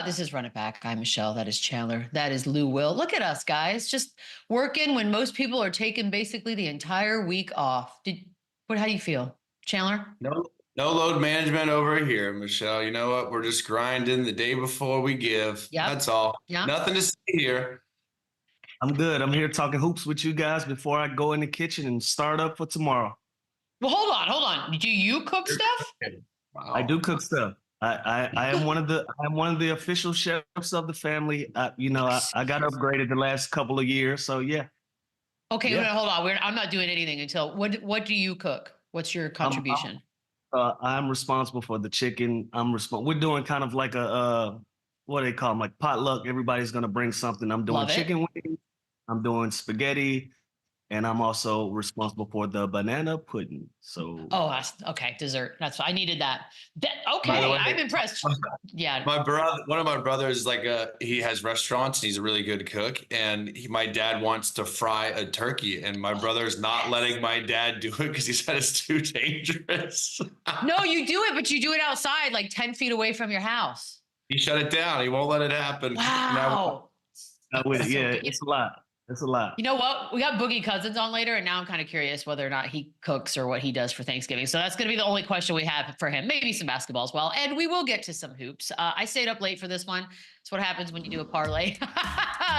This is Run It Back. I'm Michelle. That is Chandler. That is Lou Will. Look at us, guys, just working when most people are taking basically the entire week off. How do you feel, Chandler? No load management over here, Michelle. You know what? We're just grinding the day before we give. Yep. That's all. Yep. Nothing to see here. I'm good. I'm here talking hoops with you guys before I go in the kitchen and start up for tomorrow. Well, hold on. Do you cook stuff? Wow. I do cook stuff. I am one of the official chefs of the family. I got upgraded the last couple of years, so yeah. Okay, yeah. Hold on. I'm not doing anything until what do you cook? What's your contribution? I'm responsible for the chicken. We're doing kind of like a what do they call them, like potluck. Everybody's gonna bring something. I'm doing chicken wings. I'm doing spaghetti. And I'm also responsible for the banana pudding. So okay, dessert. That's I needed that. Okay, way, I'm impressed. Yeah, one of my brothers he has restaurants. And he's a really good cook, and my dad wants to fry a turkey, and my brother's not letting my dad do it because he said it's too dangerous. No, you do it, but you do it outside, like 10 feet away from your house. He shut it down. He won't let it happen. Wow. It's a lot. It's a lot. You know what? We got Boogie Cousins on later, and now I'm kind of curious whether or not he cooks or what he does for Thanksgiving. So that's going to be the only question we have for him. Maybe some basketball as well. And we will get to some hoops. I stayed up late for this one. That's what happens when you do a parlay.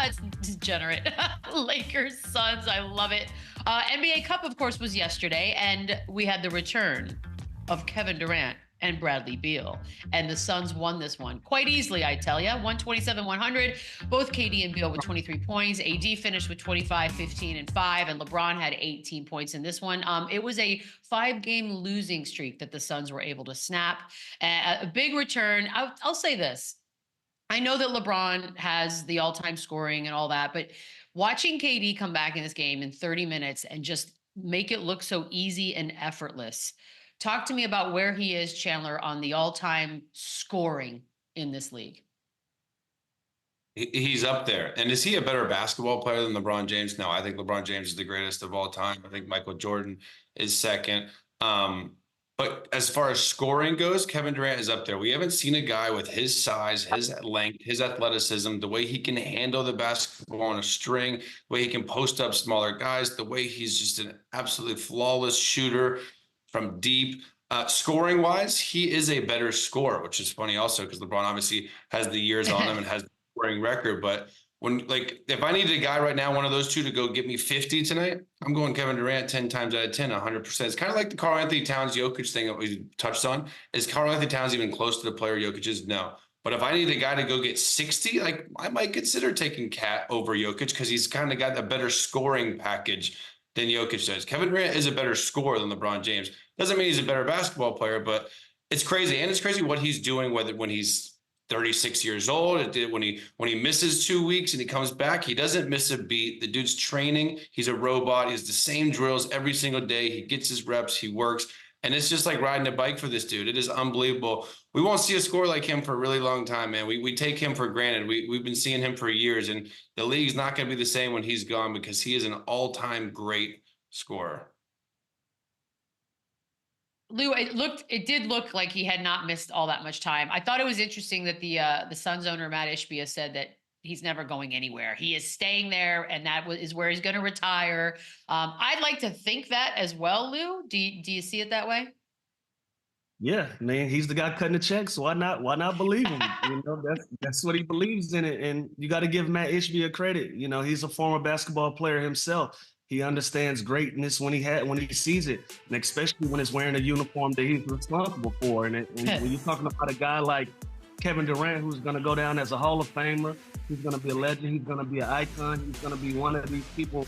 It's degenerate. Lakers, Suns. I love it. NBA Cup, of course, was yesterday, and we had the return of Kevin Durant and Bradley Beal. And the Suns won this one quite easily, I tell you. 127-100. Both KD and Beal with 23 points. AD finished with 25, 15, and 5. And LeBron had 18 points in this one. It was a 5-game losing streak that the Suns were able to snap. A big return. I'll say this. I know that LeBron has the all-time scoring and all that, but watching KD come back in this game in 30 minutes and just make it look so easy and effortless. Talk to me about where he is, Chandler, on the all-time scoring in this league. He's up there. And is he a better basketball player than LeBron James? No, I think LeBron James is the greatest of all time. I think Michael Jordan is second. But as far as scoring goes, Kevin Durant is up there. We haven't seen a guy with his size, his length, his athleticism, the way he can handle the basketball on a string, the way he can post up smaller guys, the way he's just an absolutely flawless shooter from deep. Scoring wise, he is a better scorer, which is funny also because LeBron obviously has the years on him and has the scoring record. But if I needed a guy right now, one of those two to go get me 50 tonight, I'm going Kevin Durant 10 times out of 10, 100%. It's kind of like the Karl Anthony Towns Jokic thing that we touched on. Is Karl Anthony Towns even close to the player Jokic is? No. But if I need a guy to go get 60, I might consider taking Cat over Jokic because he's kind of got a better scoring package than Jokic does. Kevin Durant is a better scorer than LeBron James. Doesn't mean he's a better basketball player, but it's crazy. And it's crazy what he's doing, when he's 36 years old, when he misses 2 weeks and he comes back, he doesn't miss a beat. The dude's training. He's a robot. He has the same drills every single day. He gets his reps. He works. And it's just like riding a bike for this dude. It is unbelievable. We won't see a scorer like him for a really long time, man. We take him for granted. We've been seeing him for years, and the league's not going to be the same when he's gone because he is an all-time great scorer. Lou, it did look like he had not missed all that much time. I thought it was interesting that the Suns owner, Matt Ishbia, said that he's never going anywhere. He is staying there, and that is where he's going to retire. I'd like to think that as well, Lou. Do you see it that way? Yeah, man, he's the guy cutting the checks. So why not believe him? That's what he believes in it. And you got to give Matt Ishbia credit. He's a former basketball player himself. He understands greatness when he sees it, and especially when it's wearing a uniform that he's responsible for. And when you're talking about a guy like Kevin Durant, who's going to go down as a Hall of Famer, he's going to be a legend, he's going to be an icon, he's going to be one of these people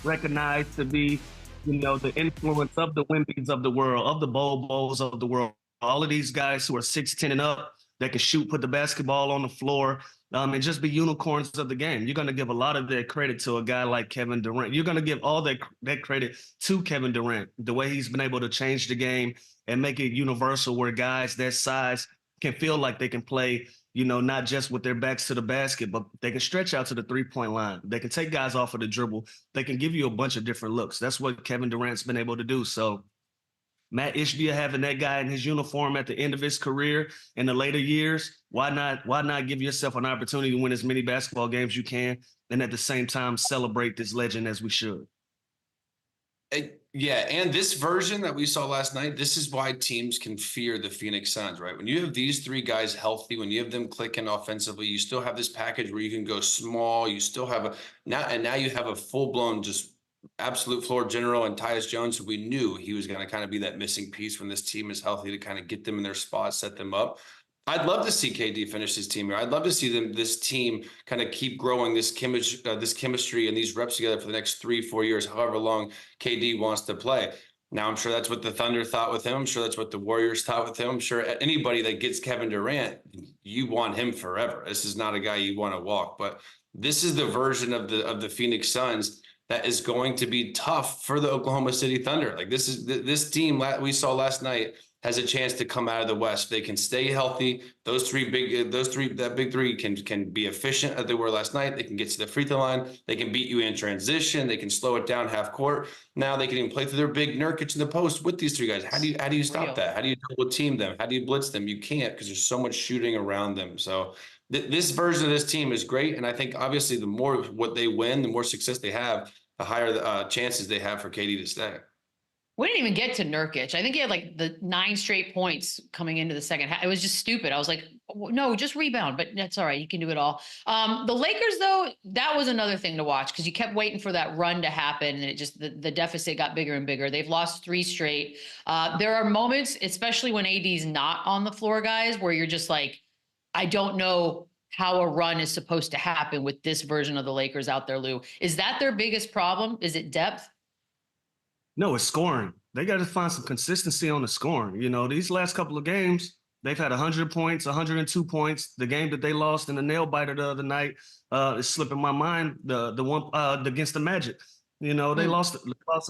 recognized to be, the influence of the Wemby's of the world, of the Bobos of the world, all of these guys who are 6'10" and up that can shoot, put the basketball on the floor, and just be unicorns of the game. You're going to give a lot of that credit to a guy like Kevin Durant. You're going to give all that credit to Kevin Durant, the way he's been able to change the game and make it universal where guys that size can feel like they can play, not just with their backs to the basket, but they can stretch out to the three-point line. They can take guys off of the dribble. They can give you a bunch of different looks. That's what Kevin Durant's been able to do. So Matt Ishbia having that guy in his uniform at the end of his career in the later years, why not give yourself an opportunity to win as many basketball games you can and at the same time celebrate this legend as we should? Yeah, and this version that we saw last night, this is why teams can fear the Phoenix Suns, right? When you have these three guys healthy, when you have them clicking offensively, you still have this package where you can go small. You still have now you have a full-blown just absolute floor general and Tyus Jones, who we knew he was going to kind of be that missing piece when this team is healthy to kind of get them in their spot, set them up. I'd love to see KD finish his team here. I'd love to see this team kind of keep growing this chemistry and these reps together for the next 3-4 years, however long KD wants to play. Now, I'm sure that's what the Thunder thought with him. I'm sure that's what the Warriors thought with him. I'm sure anybody that gets Kevin Durant, you want him forever. This is not a guy you want to walk, but this is the version of the Phoenix Suns that is going to be tough for the Oklahoma City Thunder. Like this team we saw last night has a chance to come out of the West. They can stay healthy. That big three can be efficient as they were last night. They can get to the free throw line. They can beat you in transition. They can slow it down half court. Now they can even play through their big Nurkic in the post with these three guys. How do you stop that? How do you double team them? How do you blitz them? You can't, because there's so much shooting around them. So this version of this team is great. And I think obviously the more what they win, the more success they have, the higher the chances they have for KD to stay. We didn't even get to Nurkic. I think he had like the 9 straight points coming into the second half. It was just stupid. I was like, no, just rebound, but that's all right. You can do it all. The Lakers, though, that was another thing to watch because you kept waiting for that run to happen. And it just, the deficit got bigger and bigger. They've lost 3 straight. There are moments, especially when AD's not on the floor, guys, where you're just like, I don't know how a run is supposed to happen with this version of the Lakers out there, Lou. Is that their biggest problem? Is it depth? No, it's scoring. They got to find some consistency on the scoring. You know, these last couple of games, they've had 100 points, 102 points. The game that they lost in the nail biter the other night is slipping my mind. The one against the Magic. You know, they lost a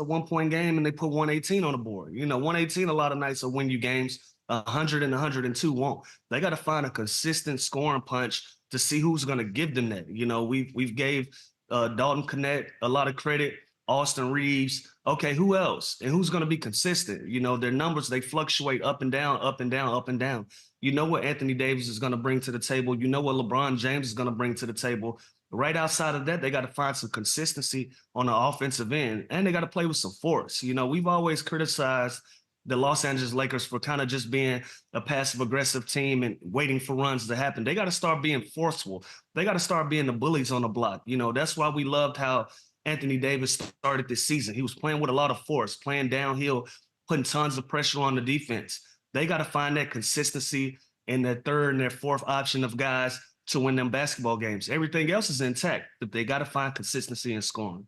1-point game and they put 118 on the board. You know, 118 a lot of nights will win you games. 100 and 102 won't. They got to find a consistent scoring punch to see who's going to give them that. You know, we've gave Dalton Connect a lot of credit. Austin Reeves. Okay, who else? And who's going to be consistent? You know, their numbers, they fluctuate up and down, up and down, up and down. You know what Anthony Davis is going to bring to the table. You know what LeBron James is going to bring to the table. Right outside of that, they got to find some consistency on the offensive end, and they got to play with some force. You know, we've always criticized the Los Angeles Lakers for kind of just being a passive-aggressive team and waiting for runs to happen. They got to start being forceful. They got to start being the bullies on the block. You know, that's why we loved how Anthony Davis started this season. He was playing with a lot of force, playing downhill, putting tons of pressure on the defense. They got to find that consistency in their third and their fourth option of guys to win them basketball games. Everything else is intact, but they got to find consistency in scoring.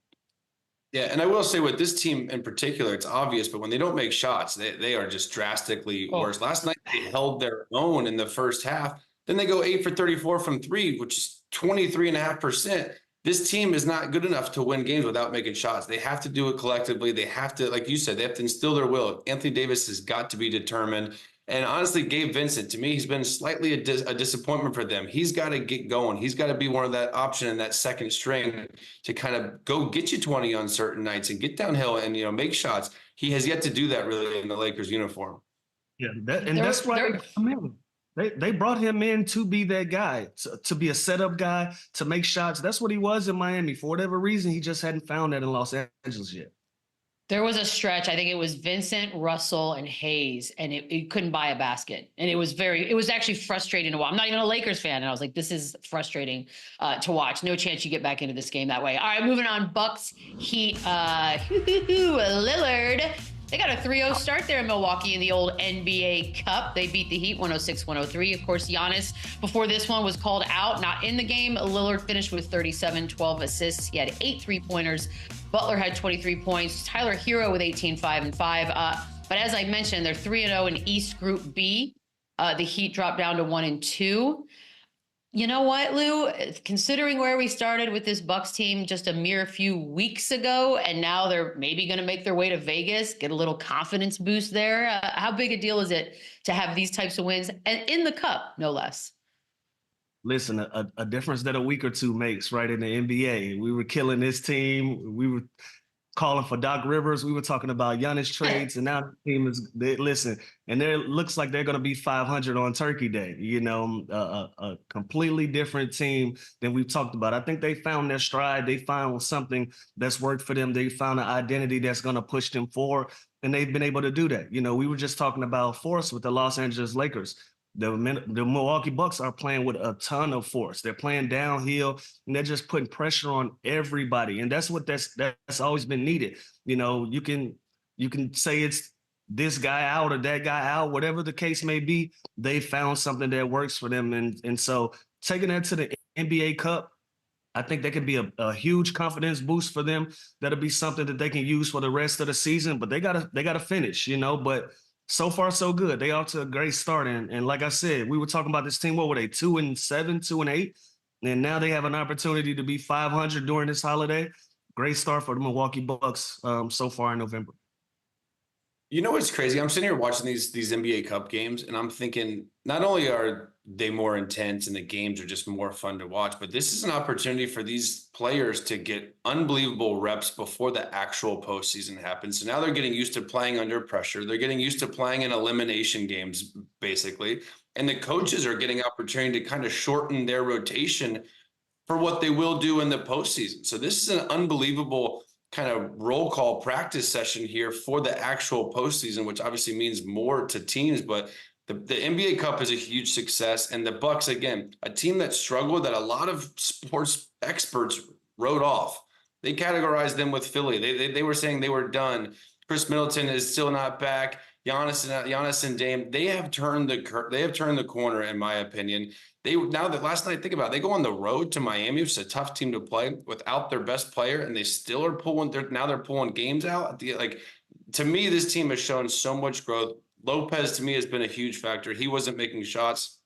Yeah, and I will say with this team in particular, it's obvious, but when they don't make shots, they are just drastically worse. Last night, they held their own in the first half. Then they go 8 for 34 from 3, which is 23.5%. This team is not good enough to win games without making shots. They have to do it collectively. They have to, like you said, they have to instill their will. Anthony Davis has got to be determined. And honestly, Gabe Vincent, to me, he's been slightly a disappointment for them. He's got to get going. He's got to be one of that option in that second string to kind of go get you 20 on certain nights and get downhill and, you know, make shots. He has yet to do that really in the Lakers uniform. Yeah, that's why they brought him in to be that guy, to be a setup guy, to make shots. That's what he was in Miami. For whatever reason, he just hadn't found that in Los Angeles yet. There was a stretch, I think it was Vincent, Russell, and Hayes, and it couldn't buy a basket. And it was actually frustrating to watch. I'm not even a Lakers fan, and I was like, this is frustrating to watch. No chance you get back into this game that way. All right, moving on. Bucks, Heat, Lillard. They got a 3-0 start there in Milwaukee in the old NBA Cup. They beat the Heat 106-103. Of course, Giannis, before this one, was called out, not in the game. Lillard finished with 37, 12 assists. He had 8 3-pointers. Butler had 23 points. Tyler HERRO with 18, 5 and 5. But as I mentioned, they're 3-0 in East Group B. The Heat dropped down to 1 and 2. You know what, Lou? Considering where we started with this Bucks team just a mere few weeks ago, and now they're maybe going to make their way to Vegas, get a little confidence boost there. How big a deal is it to have these types of wins and in the Cup, no less? Listen, a difference that a week or two makes, right, in the NBA. We were killing this team. calling for Doc Rivers. We were talking about Giannis trades, and now the team is listen. And there looks like they're going to be 500 on Turkey Day. You know, a completely different team than we've talked about. I think they found their stride. They found something that's worked for them. They found an identity that's going to push them forward, and they've been able to do that. You know, we were just talking about force with the Los Angeles Lakers. The Milwaukee Bucks are playing with a ton of force. They're playing downhill, and they're just putting pressure on everybody. And that's always been needed. You know, you can say it's this guy out or that guy out, whatever the case may be. They found something that works for them, and so taking that to the NBA Cup, I think that could be a huge confidence boost for them. That'll be something that they can use for the rest of the season. But they gotta finish, you know. But so far, so good. They off to a great start. And like I said, we were talking about this team. What were they? 2-7, 2-8, and now they have an opportunity to be 500 during this holiday. Great start for the Milwaukee Bucks so far in November. You know what's crazy? I'm sitting here watching these NBA Cup games, and I'm thinking not only are they more intense and the games are just more fun to watch, but this is an opportunity for these players to get unbelievable reps before the actual postseason happens. So now they're getting used to playing under pressure. They're getting used to playing in elimination games, basically. And the coaches are getting opportunity to kind of shorten their rotation for what they will do in the postseason. So this is an unbelievable kind of roll call practice session here for the actual postseason, which obviously means more to teams. But the NBA Cup is a huge success. And the Bucks, again, a team that struggled, that a lot of sports experts wrote off. They categorized them with Philly. They were saying they were done. Chris Middleton is still not back. Giannis and Dame, they have turned the corner, in my opinion. Last night, think about it, they go on the road to Miami, which is a tough team to play without their best player, and they still are they're pulling games out. To me, this team has shown so much growth. Lopez, to me, has been a huge factor. He wasn't making shots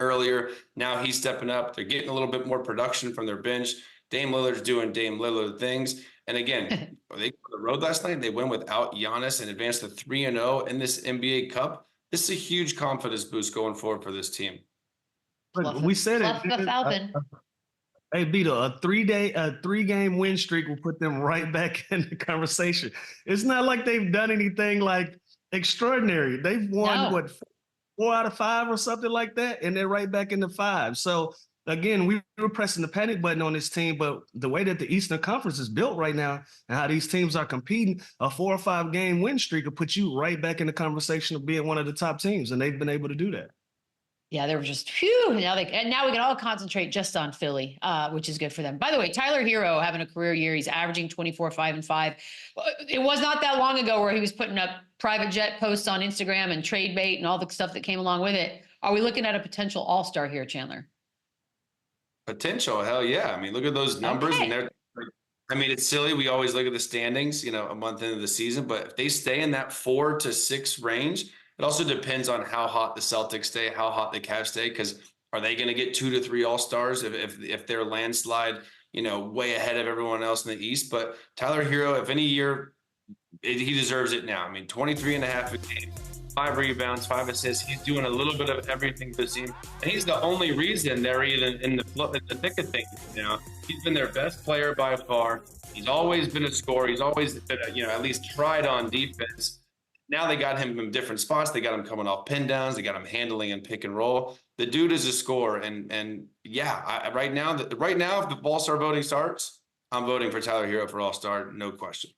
earlier. Now he's stepping up. They're getting a little bit more production from their bench. Dame Lillard's doing Dame Lillard things. And again, they go on the road last night. They win without Giannis and advanced to 3-0 in this NBA Cup. This is a huge confidence boost going forward for this team. We said it. The Falcon. Hey, Beadle, a 3-game win streak will put them right back in the conversation. It's not like they've done anything like extraordinary. They've won 4 out of 5 or something like that, and they're right back in the 5. So again, we were pressing the panic button on this team, but the way that the Eastern Conference is built right now and how these teams are competing, a 4 or 5 game win streak will put you right back in the conversation of being one of the top teams, and they've been able to do that. Yeah, they were just phew. Now we can all concentrate just on Philly, which is good for them. By the way, Tyler HERRO having a career year. He's averaging 24, 5, and 5. It was not that long ago where he was putting up private jet posts on Instagram and trade bait and all the stuff that came along with it. Are we looking at a potential all-star here, Chandler? Potential, hell yeah. I mean, look at those numbers, and it's silly. We always look at the standings, a month into the season, but if they stay in that 4 to 6 range. It also depends on how hot the Celtics stay, how hot the Cavs stay, because are they going to get 2 to 3 All-Stars if they're landslide, way ahead of everyone else in the East? But Tyler HERRO, if any year, he deserves it now. I mean, 23.5 a game, 5 rebounds, 5 assists. He's doing a little bit of everything for the team, and he's the only reason they're even in the thick of things. He's been their best player by far. He's always been a scorer. He's always been, at least tried on defense. Now they got him in different spots. They got him coming off pin downs. They got him handling and pick and roll. The dude is a scorer. And yeah, right now, if the All-Star voting starts, I'm voting for Tyler HERRO for All-Star. No question.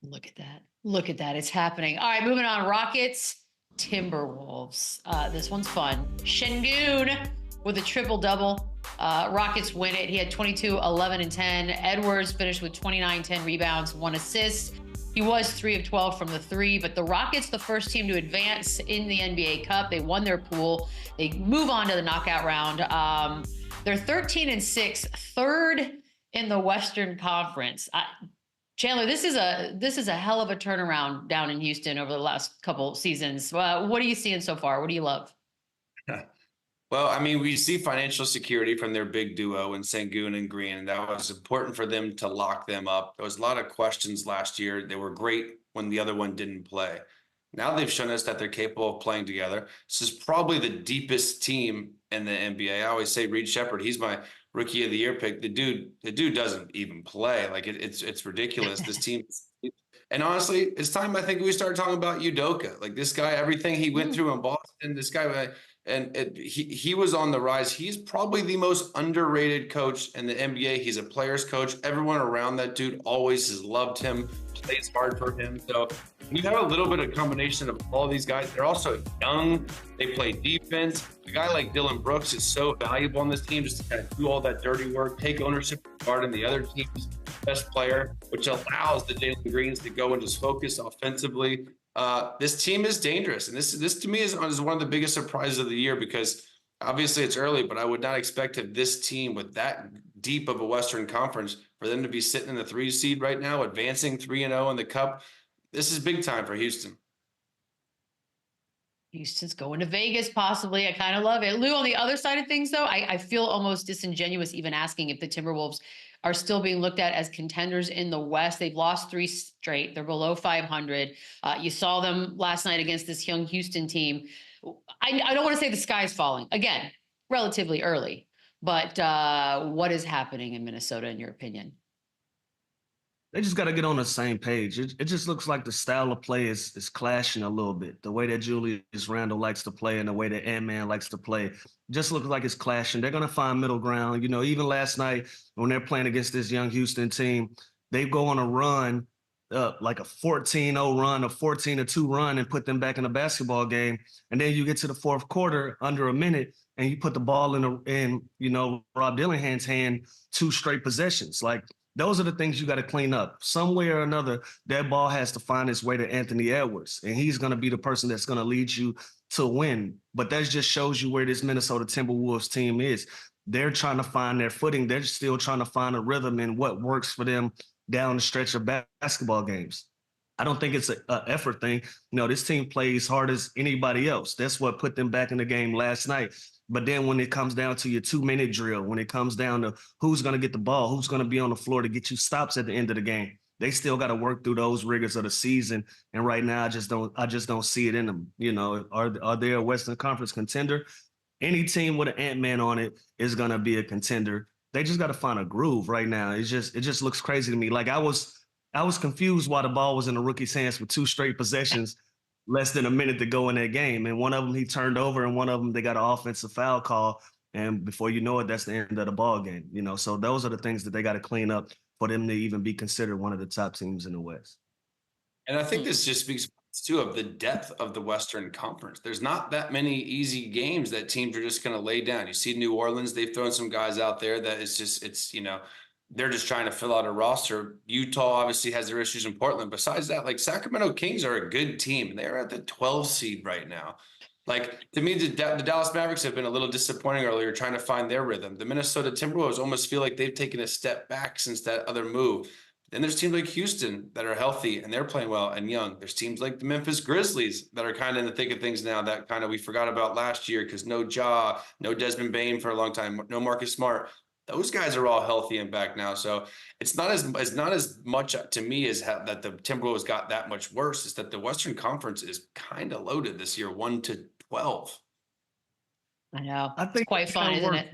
Look at that. Look at that. It's happening. All right, moving on. Rockets, Timberwolves. This one's fun. Sengun with a triple-double. Rockets win it. He had 22, 11, and 10. Edwards finished with 29, 10 rebounds, 1 assist. He was 3 of 12 from the 3, but the Rockets, the first team to advance in the NBA Cup. They won their pool. They move on to the knockout round. They're 13-6, third in the Western Conference. Chandler, this is a hell of a turnaround down in Houston over the last couple seasons. What are you seeing so far? What do you love? Well, I mean, we see financial security from their big duo in Sengun and Green, and that was important for them to lock them up. There was a lot of questions last year. They were great when the other one didn't play. Now they've shown us that they're capable of playing together. This is probably the deepest team in the NBA. I always say Reed Shepherd, he's my rookie of the year pick. The dude doesn't even play. Like it's ridiculous. This team. And honestly, it's time I think we start talking about Udoka. Like this guy, everything he went through in Boston, this guy, he was on the rise. He's probably the most underrated coach in the NBA. He's a player's coach. Everyone around that dude always has loved him, plays hard for him. So you have a little bit of combination of all these guys. They're also young. They play defense. A guy like Dylan Brooks is so valuable on this team just to kind of do all that dirty work, take ownership regarding the other team's best player, which allows the Jalen Greens to go and just focus offensively. This team is dangerous. And this to me is one of the biggest surprises of the year, because obviously it's early, but I would not expect this team with that deep of a Western Conference for them to be sitting in the 3 seed right now, advancing 3-0 in the Cup. This is big time for Houston. Houston's going to Vegas, possibly. I kind of love it. Lou, on the other side of things, though, I feel almost disingenuous even asking if the Timberwolves are still being looked at as contenders in the West. They've lost 3 straight. They're below 500. You saw them last night against this young Houston team. I don't want to say the sky's falling. Again, relatively early. But what is happening in Minnesota, in your opinion? They just got to get on the same page. It just looks like the style of play is clashing a little bit. The way that Julius Randle likes to play and the way that Ant-Man likes to play just looks like it's clashing. They're going to find middle ground. You know, even last night when they're playing against this young Houston team, they go on a run, like a 14-0 run, a 14-2 run, and put them back in a basketball game. And then you get to the fourth quarter under a minute, and you put the ball in Rob Dillingham hand 2 straight possessions. Like, those are the things you got to clean up. Some way or another, that ball has to find its way to Anthony Edwards, and he's going to be the person that's going to lead you to win. But that just shows you where this Minnesota Timberwolves team is. They're trying to find their footing. They're still trying to find a rhythm in what works for them down the stretch of basketball games. I don't think it's an effort thing. This team plays hard as anybody else. That's what put them back in the game last night. But then when it comes down to your 2-minute drill, when it comes down to who's going to get the ball, who's going to be on the floor to get you stops at the end of the game, they still got to work through those rigors of the season. And right now, I just don't see it in them. Are they a Western Conference contender? Any team with an Ant-Man on it is going to be a contender. They just got to find a groove right now. It just looks crazy to me. Like I was confused why the ball was in the rookie's hands for 2 straight possessions. Less than a minute to go in that game. And one of them he turned over, and one of them they got an offensive foul call. And before you know it, that's the end of the ball game. So those are the things that they got to clean up for them to even be considered one of the top teams in the West. And I think this just speaks too of the depth of the Western Conference. There's not that many easy games that teams are just going to lay down. You see New Orleans, they've thrown some guys out there that they're just trying to fill out a roster. Utah obviously has their issues in Portland. Besides that, like Sacramento Kings are a good team. They're at the 12 seed right now. Like, to me, the Dallas Mavericks have been a little disappointing earlier, trying to find their rhythm. The Minnesota Timberwolves almost feel like they've taken a step back since that other move. Then there's teams like Houston that are healthy and they're playing well and young. There's teams like the Memphis Grizzlies that are kind of in the thick of things now that kind of we forgot about last year because no Ja, no Desmond Bane for a long time, no Marcus Smart. Those guys are all healthy and back now. So it's not as much to me as that the Timberwolves got that much worse. Is that the Western Conference is kind of loaded this year, 1-12. I know. I think it's quite fun, isn't it?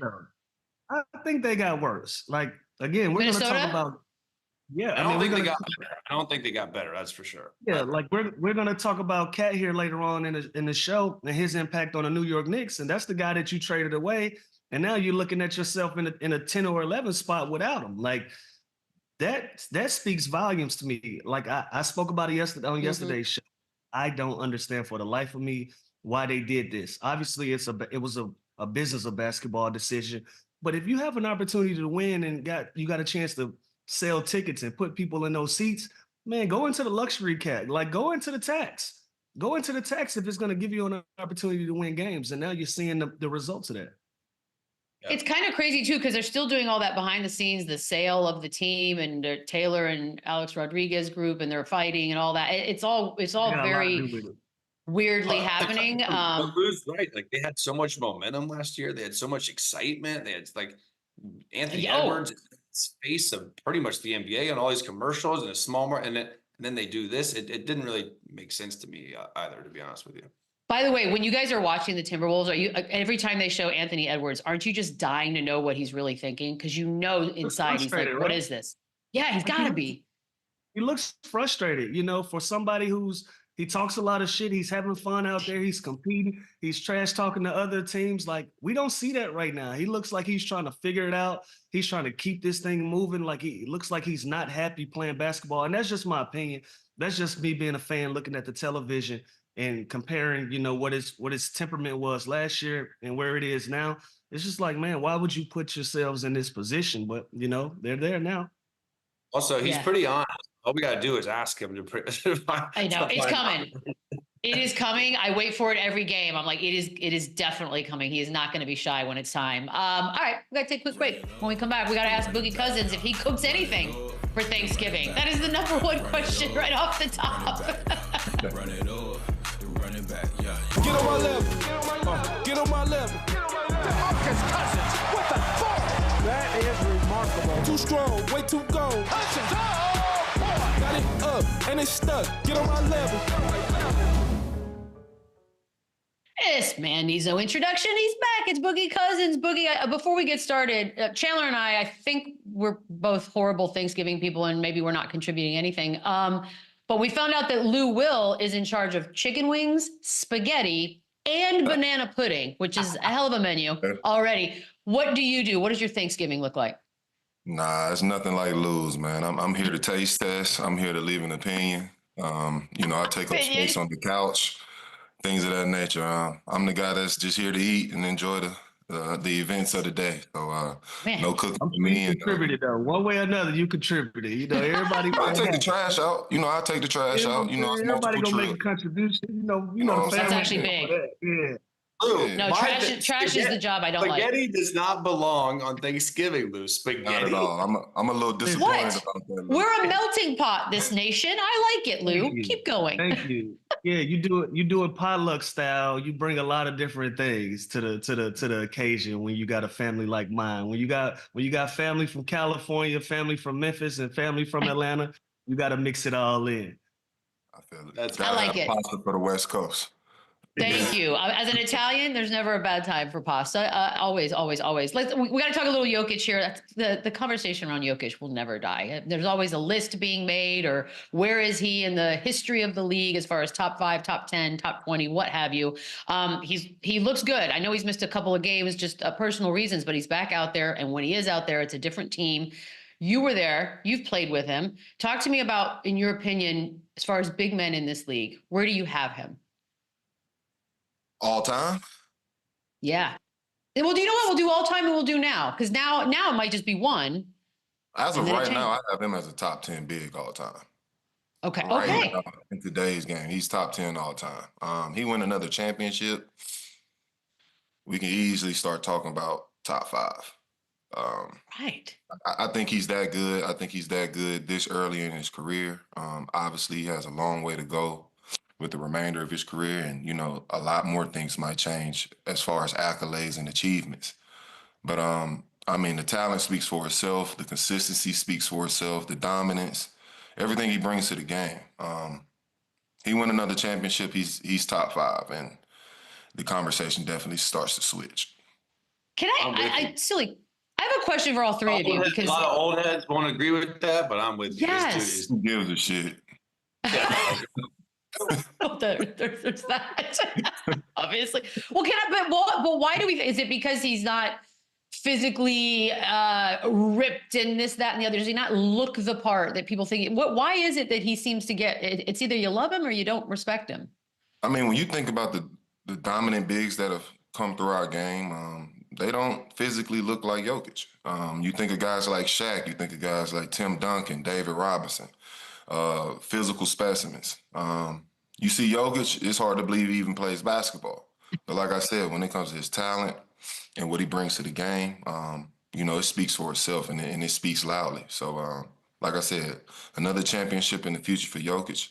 I think they got worse. Like, again, we're going to talk about. Yeah, I don't think they got better. That's for sure. Yeah, like we're going to talk about Cat here later on in the show and his impact on the New York Knicks, and that's the guy that you traded away. And now you're looking at yourself in a 10 or 11 spot without him. Like that speaks volumes to me. Like I spoke about it yesterday on yesterday's show. I don't understand for the life of me why they did this. Obviously, it was a business of basketball decision. But if you have an opportunity to win and you got a chance to sell tickets and put people in those seats, man, go into the luxury cat. Like go into the tax. Go into the tax if it's going to give you an opportunity to win games. And now you're seeing the results of that. It's kind of crazy too, because they're still doing all that behind the scenes, the sale of the team and Taylor and Alex Rodriguez group, and they're fighting and all that. It's all very weirdly happening. But Lou's right. Like they had so much momentum last year. They had so much excitement. They had like Anthony Edwards, face of pretty much the NBA on all these commercials and a small market. And and then they do this. It didn't really make sense to me either, to be honest with you. By the way, when you guys are watching the Timberwolves, are you every time they show Anthony Edwards, aren't you just dying to know what he's really thinking? Because you know inside he's like, "What is this?" Yeah, he's got to be. He looks frustrated, for somebody he talks a lot of shit. He's having fun out there. He's competing. He's trash talking to other teams. Like, we don't see that right now. He looks like he's trying to figure it out. He's trying to keep this thing moving. Like, he looks like he's not happy playing basketball. And that's just my opinion. That's just me being a fan looking at the television and comparing, what his temperament was last year and where it is now. It's just like, man, why would you put yourselves in this position? But, they're there now. Also, he's pretty honest. All we got to do is ask him to. I know it's coming. It is coming. I wait for it every game. I'm like, it is definitely coming. He is not going to be shy when it's time. All right, we got to take a quick break. When we come back, we got to ask Boogie Cousins if he cooks anything for Thanksgiving. That is the #1 question right off the top. Run it up, run it back, yeah. Get on my level. Get on my level. DeMarcus Cousins with the fork. That is remarkable. Too strong, way too gone. Got it up and it's stuck. Get on my level. This man needs no introduction. He's back. It's Boogie Cousins. Boogie, before we get started, Chandler and I think we're both horrible Thanksgiving people and maybe we're not contributing anything. But we found out that Lou Will is in charge of chicken wings, spaghetti, and banana pudding, which is a hell of a menu already. What do you do? What does your Thanksgiving look like? Nah, it's nothing like Lou's, man. I'm here to taste test. I'm here to leave an opinion. I take up space on the couch, things of that nature. I'm the guy that's just here to eat and enjoy the events of the day. So no cooking for me. You contributed though, one way or another. You contributed. Everybody. I take the trash out. I take the trash out. Everybody gonna make a contribution. That's actually big. Yeah. Lou, no, trash is the job I don't like. Spaghetti does not belong on Thanksgiving, Lou. Spaghetti. Not at all. I'm a little disappointed about that. Lou. We're a melting pot, this nation. I like it, Lou. Keep going. Thank you. Yeah, you do it potluck style. You bring a lot of different things to the occasion when you got a family like mine. When you got family from California, family from Memphis, and family from Atlanta, you got to mix it all in. I feel it. I like it. Pasta for the West Coast. Thank you. As an Italian, there's never a bad time for pasta. Always, always, always. We got to talk a little Jokic here. The conversation around Jokic will never die. There's always a list being made, or where is he in the history of the league as far as top 5, top 10, top 20, what have you. He looks good. I know he's missed a couple of games, just personal reasons, but he's back out there. And when he is out there, it's a different team. You were there. You've played with him. Talk to me about, in your opinion, as far as big men in this league, where do you have him? All time? Yeah. Well, do you know what? We'll do all time and we'll do now. Because now it might just be one. As of right now, I have him as a top 10 big all time. Okay. Right now, in today's game, he's top 10 all time. He win another championship, we can easily start talking about top 5. Right. I think he's that good. I think he's that good this early in his career. Obviously, he has a long way to go with the remainder of his career. And, a lot more things might change as far as accolades and achievements. But, the talent speaks for itself. The consistency speaks for itself. The dominance, everything he brings to the game. He won another championship. He's top 5. And the conversation definitely starts to switch. Can I have a question for all three of you. Because a lot of old heads won't agree with that, but I'm with you. Yes. Who gives a shit? There's that. Obviously. Well, but why do we, is it because he's not physically ripped and this, that, and the other? Does he not look the part that people think? Why is it that he seems to get, it's either you love him or you don't respect him? When you think about the dominant bigs that have come through our game, they don't physically look like Jokic. You think of guys like Shaq, you think of guys like Tim Duncan, David Robinson, physical specimens. You see Jokic, it's hard to believe he even plays basketball. But like I said, when it comes to his talent and what he brings to the game, it speaks for itself and it speaks loudly. So, like I said, another championship in the future for Jokic.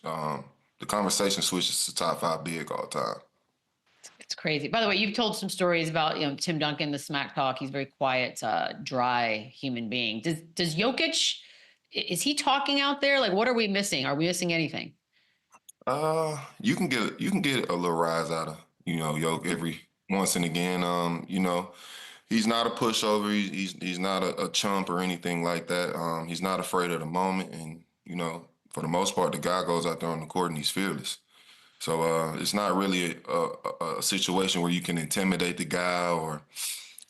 The conversation switches to top 5 big all time. It's crazy. By the way, you've told some stories about, Tim Duncan, the smack talk. He's very quiet, dry human being. Does Jokic, Is he talking out there? Like, what are we missing? Are we missing anything? You can get a little rise out of, Yoke every once and again. He's not a pushover. He's not a chump or anything like that. He's not afraid of the moment, and for the most part, the guy goes out there on the court and he's fearless. So it's not really a situation where you can intimidate the guy or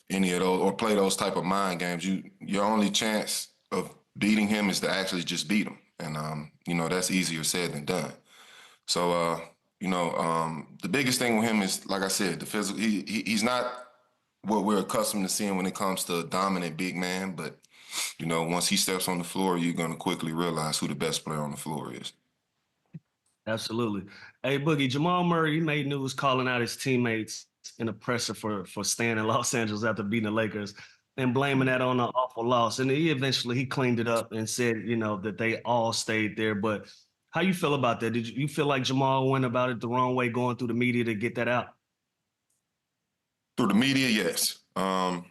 any of those or play those type of mind games. Your only chance of beating him is to actually just beat him, and that's easier said than done. So the biggest thing with him is, like I said, the physical. He's not what we're accustomed to seeing when it comes to a dominant big man, but once he steps on the floor, you're going to quickly realize who the best player on the floor is. Absolutely. Hey, Boogie, Jamal Murray, he made news calling out his teammates in the presser for staying in Los Angeles after beating the Lakers and blaming that on an awful loss. And he cleaned it up and said, that they all stayed there. But how you feel about that? Did you feel like Jamal went about it the wrong way going through the media to get that out? Through the media, yes. I'm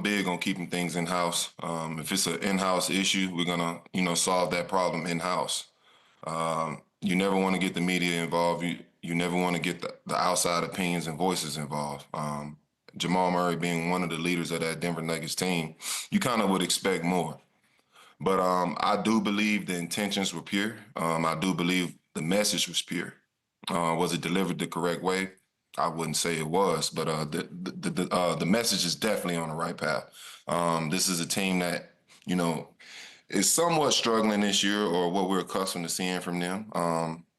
big on keeping things in-house. If it's an in-house issue, we're gonna, solve that problem in-house. You never want to get the media involved. You never want to get the outside opinions and voices involved. Jamal Murray being one of the leaders of that Denver Nuggets team, you kind of would expect more. But I do believe the intentions were pure. I do believe the message was pure. Was it delivered the correct way? I wouldn't say it was, but the message is definitely on the right path. This is a team that, is somewhat struggling this year, or what we're accustomed to seeing from them.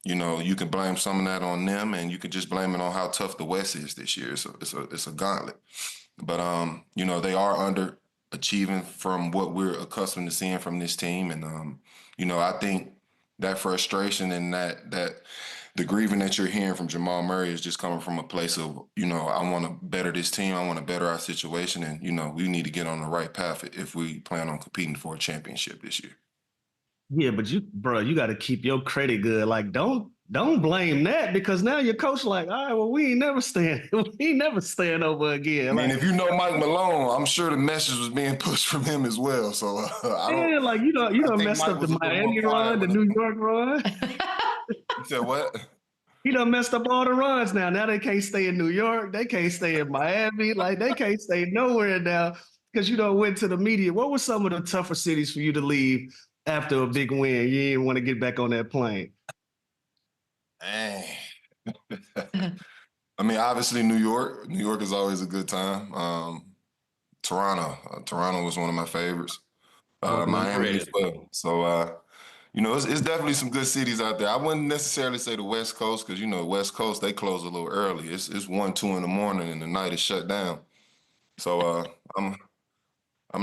You can blame some of that on them, and you can just blame it on how tough the West is this year. It's a gauntlet. But, they are underachieving from what we're accustomed to seeing from this team. And, I think that frustration and that the grieving that you're hearing from Jamal Murray is just coming from a place of, I want to better this team. I want to better our situation. And, we need to get on the right path if we plan on competing for a championship this year. Yeah, but you got to keep your credit good. Like, don't blame that, because now your coach like, all right, well, we ain't never staying over again. I mean, if you know Mike Malone, I'm sure the message was being pushed from him as well. So I don't. you done messed up the Miami run, the New York run. You said what? He done messed up all the runs now. Now they can't stay in New York. They can't stay in Miami. Like, they can't stay nowhere now because you done went to the media. What were some of the tougher cities for you to leave after a big win? You didn't want to get back on that plane. Dang. I mean, obviously New York. New York is always a good time. Toronto was one of my favorites. Miami as well. So, it's definitely some good cities out there. I wouldn't necessarily say the West Coast, because, West Coast, they close a little early. It's 1, 2 in the morning and the night is shut down. So I'm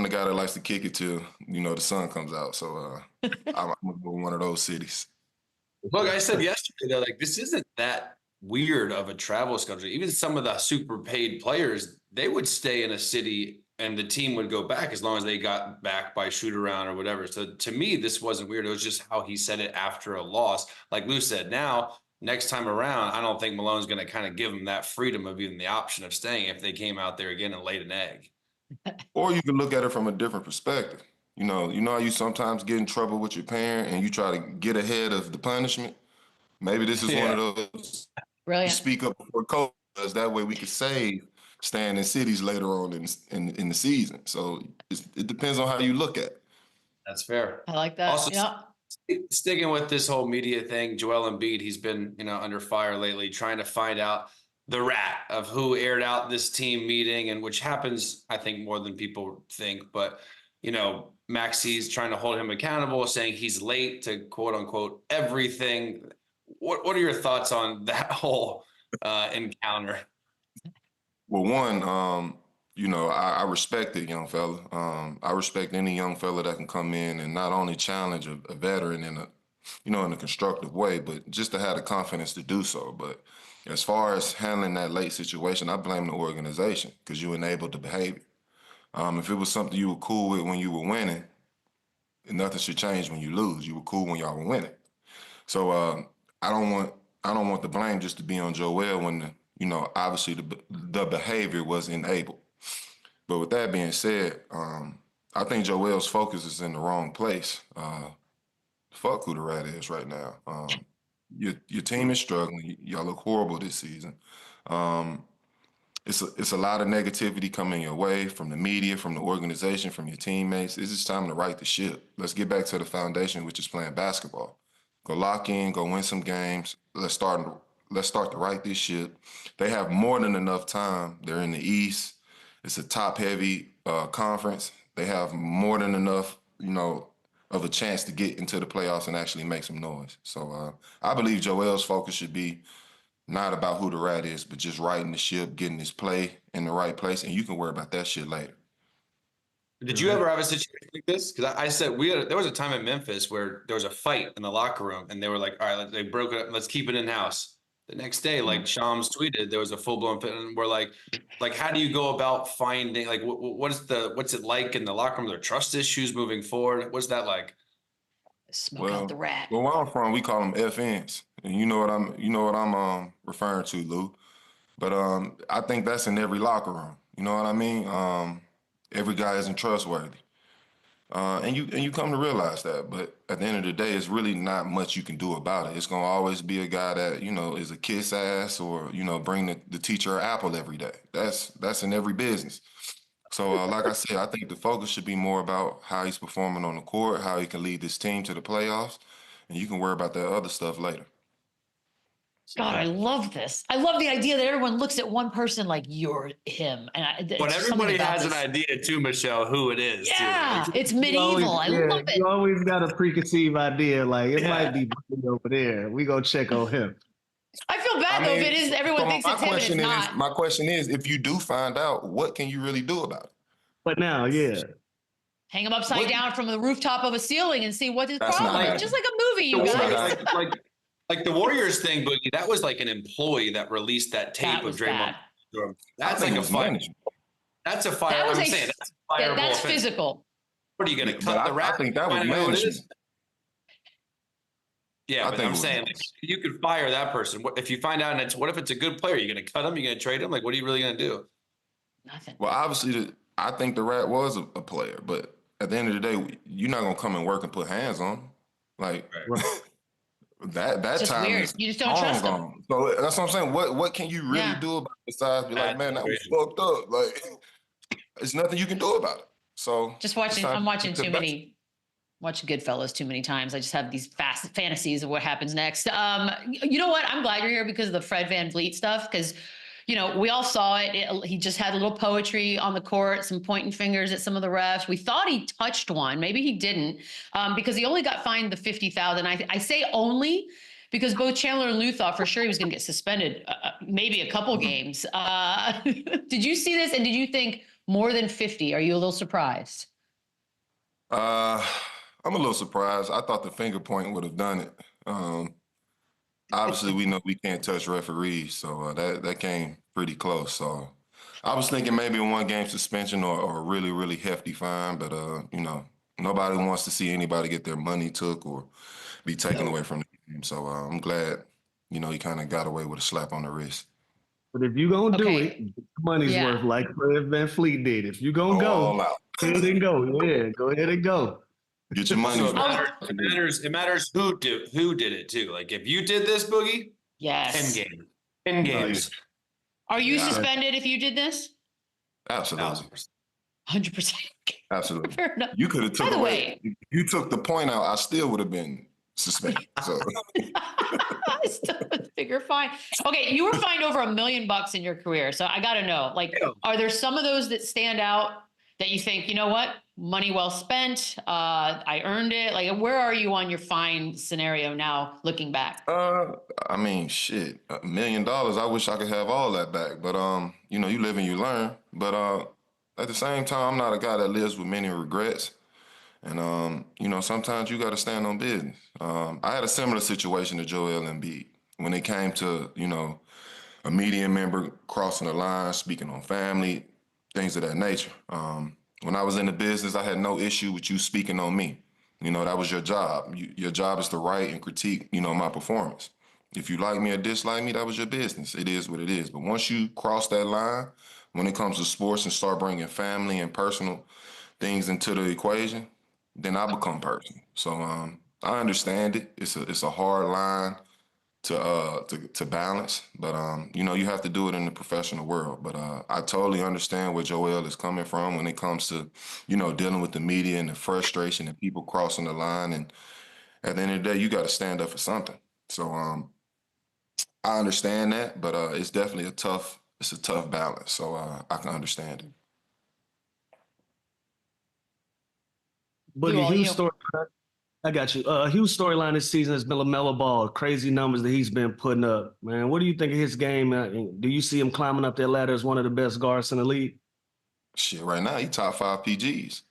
the guy that likes to kick it till, the sun comes out. So I'm going to go to one of those cities. Look, I said yesterday, though, like, this isn't that weird of a travel schedule. Even some of the super paid players, they would stay in a city and the team would go back as long as they got back by shoot around or whatever. So to me, this wasn't weird. It was just how he said it after a loss. Like Lou said, now, next time around, I don't think Malone's going to kind of give them that freedom of even the option of staying if they came out there again and laid an egg. Or you can look at it from a different perspective. You know how you sometimes get in trouble with your parent and you try to get ahead of the punishment? Maybe this is one of those. Brilliant. Speak up before coach, that way we could save staying in cities later on in the season. So it depends on how you look at it. That's fair. I like that. Also, sticking with this whole media thing, Joel Embiid, he's been, under fire lately, trying to find out the rat of who aired out this team meeting, and which happens, I think, more than people think. But, Maxey's trying to hold him accountable, saying he's late to quote unquote everything. What are your thoughts on that whole encounter? Well, one, I respect it, young fella. I respect any young fella that can come in and not only challenge a veteran in a constructive way, but just to have the confidence to do so. But as far as handling that late situation, I blame the organization, because you enabled the behavior. If it was something you were cool with when you were winning, nothing should change when you lose. You were cool when y'all were winning. So I don't want the blame just to be on Joel when obviously the behavior was enabled. But with that being said, I I think Joel's focus is in the wrong place. Fuck who the rat is right now. Your team is struggling. Y'all look horrible this season. It's a lot of negativity coming your way from the media, from the organization, from your teammates. It's just time to right the ship. Let's get back to the foundation, which is playing basketball. Go lock in, go win some games. Let's start to right this ship. They have more than enough time. They're in the East. It's a top-heavy conference. They have more than enough, of a chance to get into the playoffs and actually make some noise. So I believe Joel's focus should be not about who the rat is, but just riding the ship, getting his play in the right place, and you can worry about that shit later. Did you ever have a situation like this? Because I said there was a time in Memphis where there was a fight in the locker room, and they were like, "All right, they broke it up. Let's keep it in house." The next day, like Shams tweeted, there was a full blown fit, and we're like, how do you go about finding what's it like in the locker room? Their trust issues moving forward. What's that like? Smoke out the rat. Well, where I'm from, we call them FNs, and you know what I'm referring to, Lou. But I think that's in every locker room. You know what I mean? Every guy isn't trustworthy, and you come to realize that. But at the end of the day, it's really not much you can do about it. It's gonna always be a guy that is a kiss ass or bring the teacher an apple every day. That's in every business. So like I said, I think the focus should be more about how he's performing on the court, how he can lead this team to the playoffs, and you can worry about that other stuff later. God, I love this. I love the idea that everyone looks at one person like you're him. But everybody has an idea too, Michelle, who it is. Yeah, too. it's medieval. I love it. You always got a preconceived idea, like it might be over there. We go check on him. I feel bad though if it is. Everyone thinks it's him and it's not. My question is, if you do find out, what can you really do about it? But now, hang him upside down from the rooftop of a ceiling and see what his problem is. Just like a movie, you guys. Like the Warriors thing, Boogie, that was like an employee that released that tape of Draymond. That's like a fire. That's a fire. I'm saying that's a fireable. That's physical. What are you going to cut the rat? I think that was management. Yeah, but I'm saying you could fire that person. If you find out, and what if it's a good player? You're going to cut him? You're going to trade him? Like, what are you really going to do? Nothing. Well, obviously, I think the rat was a player, but at the end of the day, you're not going to come and work and put hands on him. Like, that time weird. is You just don't trust them. So that's what I'm saying. What can you really do about it besides be like, man, that was fucked up? Like, there's nothing you can do about it. So I'm watching Goodfellas too many times. I just have these fast fantasies of what happens next. You know what? I'm glad you're here because of the Fred VanVleet stuff. Because, we all saw it. He just had a little poetry on the court, some pointing fingers at some of the refs. We thought he touched one. Maybe he didn't, because he only got fined the $50,000. I say only because both Chandler and Lou thought for sure he was going to get suspended, maybe a couple games. Did you see this? And did you think more than 50? Are you a little surprised? I'm a little surprised. I thought the finger point would have done it. Obviously, we know we can't touch referees, so that came pretty close. So I was thinking maybe a 1-game suspension or a really, really hefty fine, but, nobody wants to see anybody get their money took or be taken away from the game. So I'm glad, he kind of got away with a slap on the wrist. But if you're going to do it, the money's worth like Fred VanVleet did. If you're going to go ahead and go. Yeah, go ahead and go. Get your money. It matters who did it too. Like if you did this, Boogie, yes, 10 games. Are you suspended if you did this? Absolutely. 100%. Absolutely. Fair enough. You could have took By the away. way, If you took the point out, I still would have been suspended. So I still figure fine. Okay, you were fined over $1 million in your career, so I got to know. Like, are there some of those that stand out that you think, you know what, money well spent, I earned it? Like, where are you on your fine scenario now, looking back? I mean, shit, $1 million. I wish I could have all that back, but you live and you learn. But at the same time, I'm not a guy that lives with many regrets, and sometimes you got to stand on business. I had a similar situation to Joel Embiid when it came to a media member crossing the line, speaking on family, things of that nature. When I was in the business, I had no issue with you speaking on me. That was your job. Your job is to write and critique, my performance. If you like me or dislike me, that was your business. It is what it is. But once you cross that line, when it comes to sports and start bringing family and personal things into the equation, then I become personal. So I understand it. It's a hard line to balance, but you know, you have to do it in the professional world. But I totally understand where Joel is coming from when it comes to, you know, dealing with the media and the frustration and people crossing the line. And at the end of the day, you got to stand up for something. So I understand that, but it's definitely a tough balance. So I can understand it. Boogie, huge story. I got you. Huge storyline this season has been LaMelo Ball. Crazy numbers that he's been putting up. Man, what do you think of his game? Do you see him climbing up that ladder as one of the best guards in the league? Shit, right now he top 5 PGs.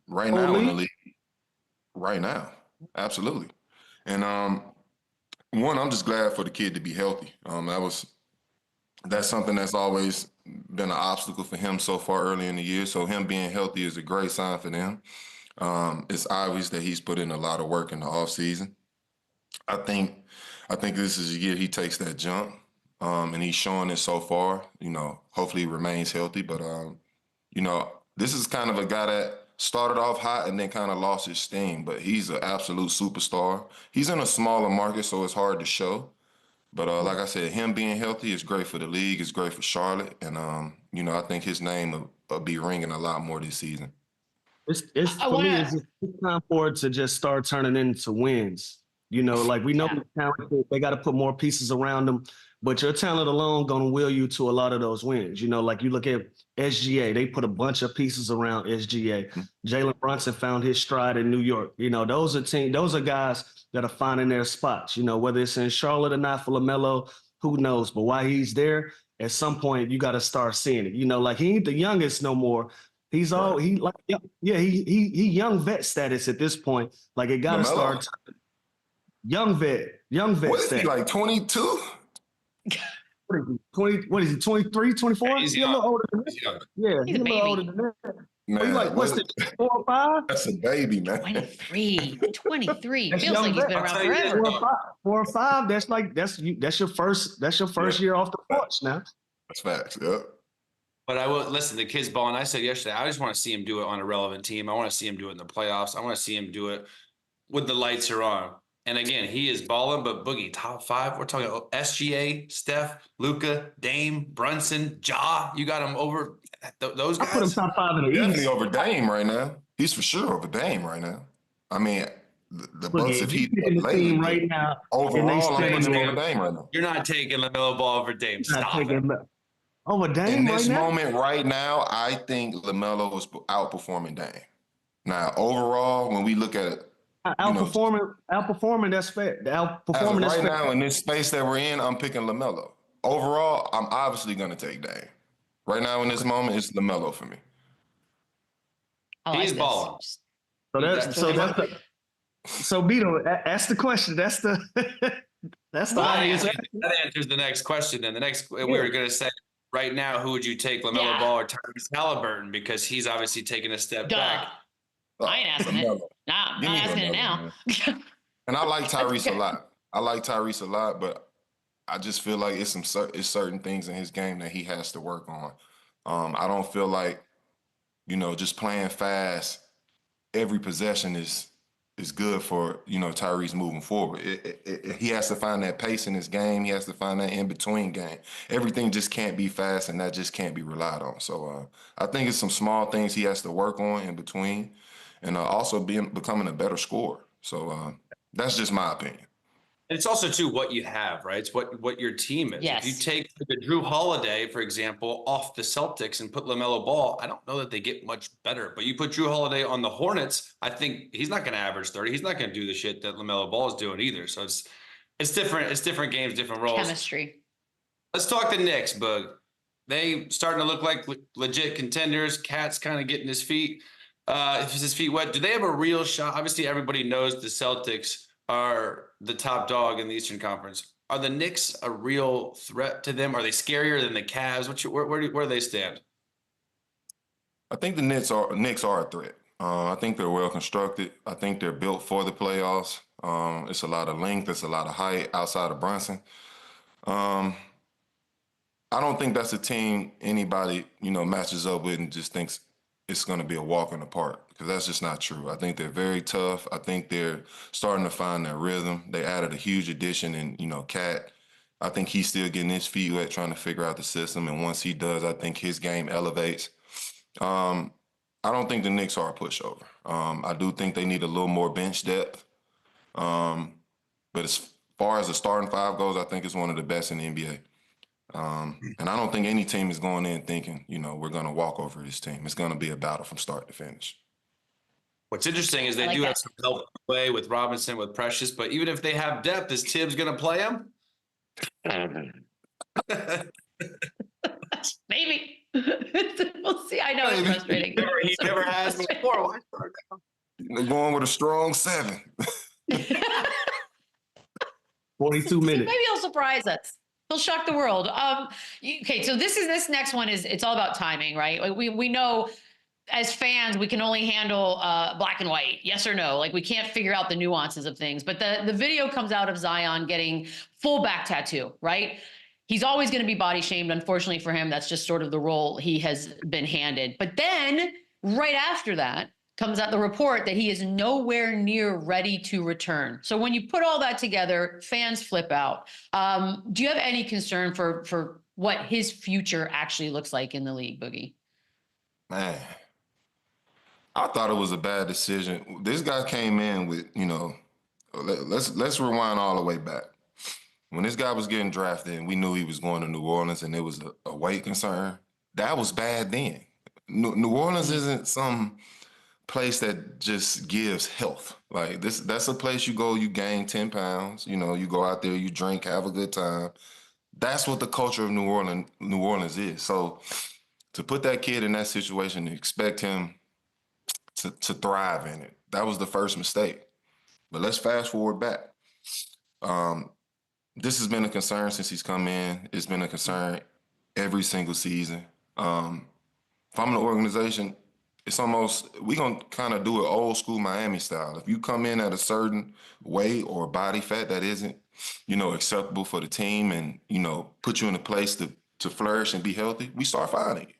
Right now in the league. Right now, absolutely. And one, I'm just glad for the kid to be healthy. That's something that's always been an obstacle for him so far early in the year. So him being healthy is a great sign for them. It's obvious that he's put in a lot of work in the offseason. I think this is a year he takes that jump, and he's showing it so far. You know, hopefully he remains healthy. But you know, this is kind of a guy that started off hot and then kind of lost his steam. But he's an absolute superstar. He's in a smaller market, so it's hard to show. But like I said, him being healthy is great for the league. It's great for Charlotte, and you know, I think his name will be ringing a lot more this season. It's for me, it's time for it to just start turning into wins. You know, like we know talented, they got to put more pieces around them, but your talent alone going to will you to a lot of those wins. You know, like you look at SGA, they put a bunch of pieces around SGA. Jalen Brunson found his stride in New York. You know, those are guys that are finding their spots. You know, whether it's in Charlotte or not for LaMelo, who knows? But while he's there, at some point you got to start seeing it. You know, like he ain't the youngest no more. He's he young vet status at this point. Like it got to start. Young vet What is status. he, like 22? What is he, 23, 24? He's a little older than that. Yeah, he's a little older than that. Man, Like, what's it, 4 or 5? That's a baby, man. 23. That's Feels like he's been around forever. 4 or 5. That's your first year off the porch now. That's facts. Yep. But I will listen. The kid's balling. I said yesterday, I just want to see him do it on a relevant team. I want to see him do it in the playoffs. I want to see him do it when the lights are on. And again, he is balling, but Boogie, top 5. We're talking SGA, Steph, Luka, Dame, Brunson, Ja. You got him over those guys? I put him top 5 in the East. Definitely over Dame right now. He's for sure over Dame right now. I mean, the Bucks have heated up lately right now. Overall, I'm putting him over Dame right now. You're not taking LaMelo Ball over Dame. Stop it. Over Dame in this right moment right now, I think LaMelo is outperforming Dame. Now, overall, when we look at it, outperforming, that's fair. Outperforming, that's fair. Right now, in this space that we're in, I'm picking LaMelo. Overall, I'm obviously going to take Dame. Right now, in this moment, it's LaMelo for me. He's balling. So Beadle, ask the question. That's the obvious. That answers the next question. And the next, we were going to say, right now, who would you take, LaMelo Ball or Tyrese Halliburton? Because he's obviously taking a step back. I ain't asking it. Nah, I'm not asking it now. And I like Tyrese a lot. But I just feel like it's certain things in his game that he has to work on. I don't feel like, you know, just playing fast every possession is good for, you know, Tyrese moving forward. He has to find that pace in his game. He has to find that in-between game. Everything just can't be fast, and that just can't be relied on. So I think it's some small things he has to work on in between, and also becoming a better scorer. So that's just my opinion. It's also, too, what you have, right? It's what your team is. Yes. If you take the Drew Holiday, for example, off the Celtics and put LaMelo Ball, I don't know that they get much better. But you put Drew Holiday on the Hornets, I think he's not going to average 30. He's not going to do the shit that LaMelo Ball is doing either. So it's different. It's different games, different roles. Chemistry. Let's talk the Knicks, Bug. They starting to look like legit contenders. Cat's kind of getting his feet. If his feet wet, do they have a real shot? Obviously, everybody knows the Celtics are the top dog in the Eastern Conference. Are the Knicks a real threat to them? Are they scarier than the Cavs? Where do they stand? I think the Knicks are a threat. I think they're well constructed. I think they're built for the playoffs. It's a lot of length. It's a lot of height outside of Brunson. I don't think that's a team anybody, you know, matches up with and just thinks it's going to be a walk in the park, because that's just not true. I think they're very tough. I think they're starting to find their rhythm. They added a huge addition in, Cat. I think he's still getting his feet wet trying to figure out the system. And once he does, I think his game elevates. I don't think the Knicks are a pushover. I do think they need a little more bench depth. But as far as the starting five goes, I think it's one of the best in the NBA. And I don't think any team is going in thinking, we're going to walk over this team. It's going to be a battle from start to finish. What's interesting is they do have some help play with Robinson, with Precious, but even if they have depth, is Tibbs going to play him? Maybe. We'll see. I know it's frustrating. He never has before. Why start now? They're going with a strong 7. 42 minutes. Maybe he'll surprise us. He'll shock the world. Okay, so this next one it's all about timing, right? We know as fans we can only handle black and white, yes or no. Like we can't figure out the nuances of things. But the video comes out of Zion getting full back tattoo, right? He's always going to be body shamed. Unfortunately for him, that's just sort of the role he has been handed. But then right after that comes out the report that he is nowhere near ready to return. So when you put all that together, fans flip out. Do you have any concern for what his future actually looks like in the league, Boogie? Man, I thought it was a bad decision. This guy came in with, let's rewind all the way back. When this guy was getting drafted and we knew he was going to New Orleans and it was a weight concern, that was bad then. New Orleans isn't some place that just gives health. Like that's a place you go, you gain 10 pounds, you go out there, you drink, have a good time. That's what the culture of New Orleans is. So to put that kid in that situation and expect him to thrive in it, that was the first mistake. But let's fast forward back. This has been a concern since he's come in. It's been a concern every single season. If I'm an organization, it's almost, we're going to kind of do it old school Miami style. If you come in at a certain weight or body fat that isn't, acceptable for the team and, put you in a place to flourish and be healthy, we start fighting it.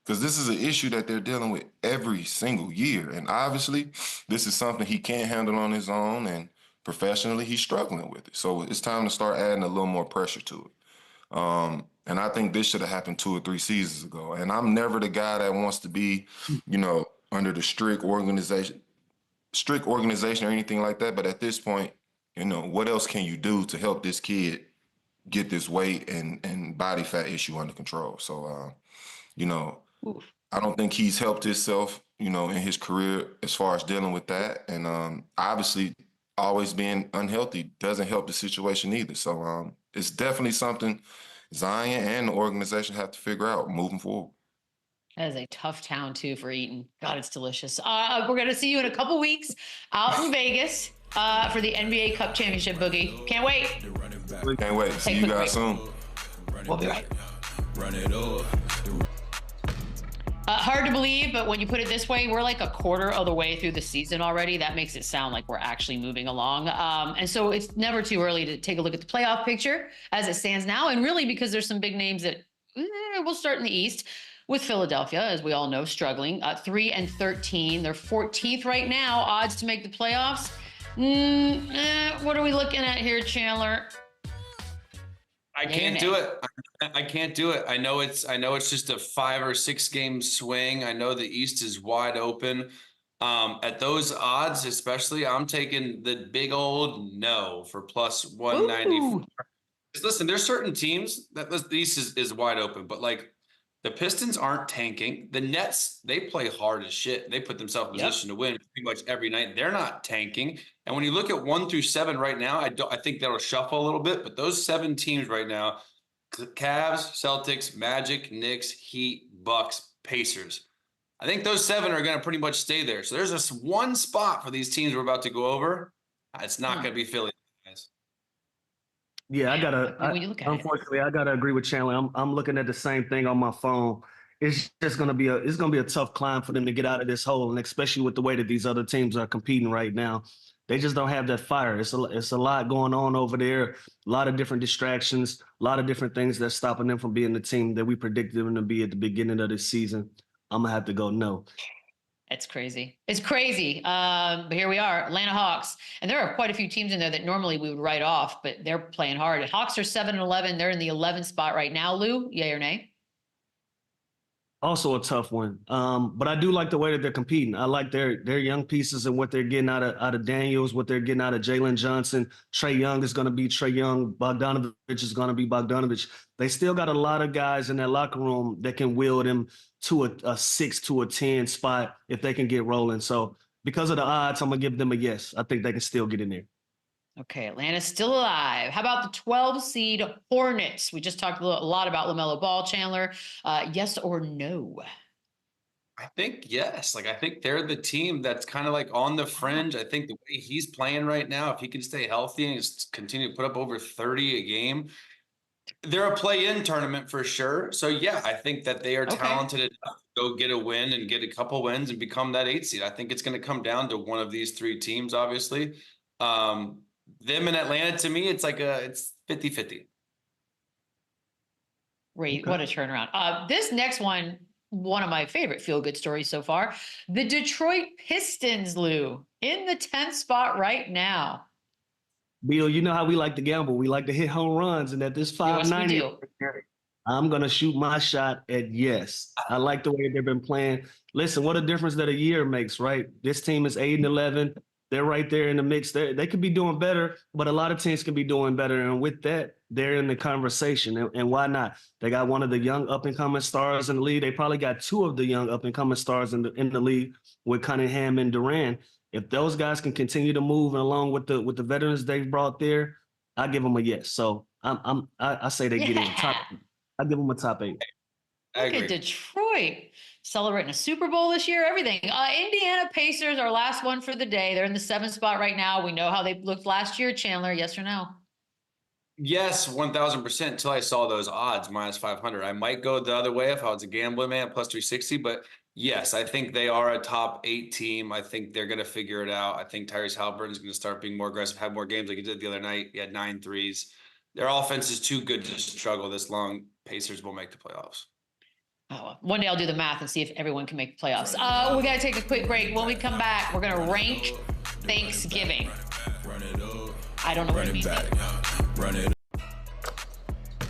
Because this is an issue that they're dealing with every single year. And obviously, this is something he can't handle on his own, and professionally, he's struggling with it. So it's time to start adding a little more pressure to it. And I think this should have happened 2 or 3 seasons ago. And I'm never the guy that wants to be, under the strict organization or anything like that. But at this point, what else can you do to help this kid get this weight and body fat issue under control? So, I don't think he's helped himself, in his career as far as dealing with that. And obviously, always being unhealthy doesn't help the situation either. So it's definitely something Zion and the organization have to figure out moving forward. That is a tough town too for eating. God, it's delicious. We're going to see you in a couple weeks out in Vegas for the NBA Cup Championship, Boogie. Can't wait. Can't wait. See you guys soon. We'll be right. Hard to believe, but when you put it this way, we're like a quarter of the way through the season already. That makes it sound like we're actually moving along. And so it's never too early to take a look at the playoff picture as it stands now. And really, because there's some big names that will start in the East, with Philadelphia, as we all know, struggling. 3-13. They're 14th right now. Odds to make the playoffs. What are we looking at here, Chandler? I can't do it. I can't do it. I know it's just a 5 or 6 game swing. I know the East is wide open. At those odds, especially, I'm taking the big old no for plus 194. Listen, there's certain teams that the East is wide open, but like the Pistons aren't tanking. The Nets, they play hard as shit. They put themselves in position to win pretty much every night. They're not tanking. And when you look at 1 through 7 right now, I think that'll shuffle a little bit. But those 7 teams right now, Cavs, Celtics, Magic, Knicks, Heat, Bucks, Pacers. I think those 7 are going to pretty much stay there. So there's just one spot for these teams we're about to go over. It's not going to be Philly, guys. Yeah, Unfortunately, I gotta agree with Chandler. I'm looking at the same thing on my phone. It's just gonna be a tough climb for them to get out of this hole, and especially with the way that these other teams are competing right now. They just don't have that fire. It's a lot going on over there, a lot of different distractions, a lot of different things that's stopping them from being the team that we predicted them to be at the beginning of this season. I'm gonna have to go no. It's crazy. It's crazy. But here we are, Atlanta Hawks. And there are quite a few teams in there that normally we would write off, but they're playing hard. Hawks are 7-11. They're in the 11th spot right now. Lou, yay or nay? Also a tough one. But I do like the way that they're competing. I like their young pieces and what they're getting out of Daniels, what they're getting out of Jalen Johnson. Trae Young is going to be Trae Young. Bogdanovich is going to be Bogdanovich. They still got a lot of guys in that locker room that can will them to a 6 to a 10 spot if they can get rolling. So because of the odds, I'm going to give them a yes. I think they can still get in there. Okay, Atlanta's still alive. How about the 12 seed Hornets? We just talked a lot about LaMelo Ball, Chandler. Yes or no? I think yes. Like, I think they're the team that's kind of like on the fringe. I think the way he's playing right now, if he can stay healthy and continue to put up over 30 a game, they're a play-in tournament for sure. So yeah, I think that they are talented enough to go get a win and get a couple wins and become that 8 seed. I think it's going to come down to one of these 3 teams, obviously. Them in Atlanta, to me, it's like it's 50-50. Great, what a turnaround. This next one of my favorite feel-good stories so far. The Detroit Pistons, Lou, in the 10th spot right now. Bill, you know how we like to gamble. We like to hit home runs, and at this 590, Yes, we do. I'm going to shoot my shot at yes. I like the way they've been playing. Listen, what a difference that a year makes, right? This team is 8-11. They're right there in the mix. They could be doing better, but a lot of teams can be doing better. And with that, they're in the conversation. And why not? They got one of the young up-and-coming stars in the league. They probably got 2 of the young up-and-coming stars in the league with Cunningham and Durant. If those guys can continue to move along with the veterans they've brought there, I give them a yes. So I say they get in top. I give them a top 8. Look at Detroit celebrating a Super Bowl this year, everything. Indiana Pacers, our last one for the day. They're in the 7th spot right now. We know how they looked last year. Chandler, yes or no? Yes, 1000% until I saw those odds -500. I might go the other way if I was a gambling man, +360. But yes, I think they are a top 8 team. I think they're going to figure it out. I think Tyrese Halliburton is going to start being more aggressive, have more games like he did the other night. He had 9 threes. Their offense is too good to struggle this long. Pacers will make the playoffs. Oh, one day I'll do the math and see if everyone can make the playoffs. We got to take a quick break. When we come back, we're going to rank Thanksgiving. I don't know what it means.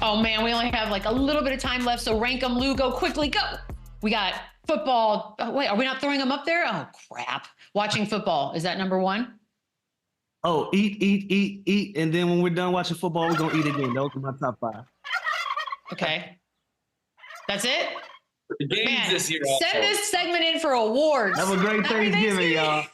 Oh, man, we only have like a little bit of time left, so rank them, Lou. Go quickly, go. We got football. Oh, wait, are we not throwing them up there? Oh, crap. Watching football. Is that number 1? Oh, eat. And then when we're done watching football, we're going to eat again. Those are my top 5. Okay. That's it? The games Man, this year. send this segment in for awards. Have a great Happy Thanksgiving, y'all.